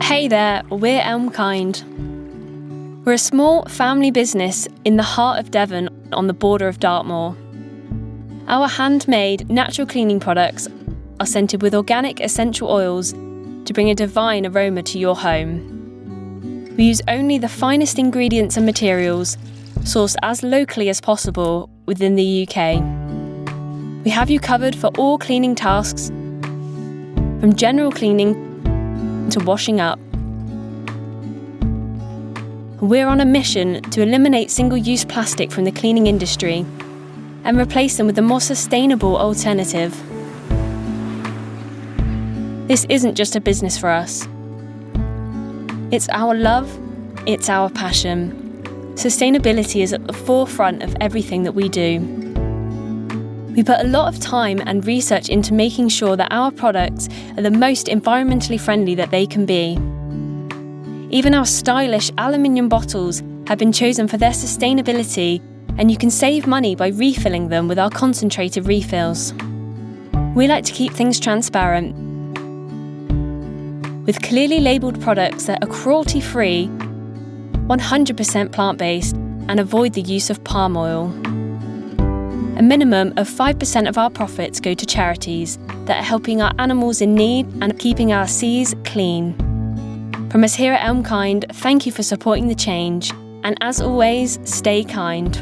Hey there, we're elmkind. We're a small family business in the heart of Devon on the border of Dartmoor. Our handmade natural cleaning products are scented with organic essential oils to bring a divine aroma to your home. We use only the finest ingredients and materials, sourced as locally as possible within the UK. We have you covered for all cleaning tasks, from general cleaning to washing up. We're on a mission to eliminate single-use plastic from the cleaning industry and replace them with a more sustainable alternative. This isn't just a business for us. It's our love, it's our passion. Sustainability is at the forefront of everything that we do. We put a lot of time and research into making sure that our products are the most environmentally friendly that they can be. Even our stylish aluminium bottles have been chosen for their sustainability, and you can save money by refilling them with our concentrated refills. We like to keep things transparent, with clearly labelled products that are cruelty-free, 100% plant-based, and avoid the use of palm oil. A minimum of 5% of our profits go to charities that are helping our animals in need and keeping our seas clean. From us here at elmkind, thank you for supporting the change, and as always, stay kind.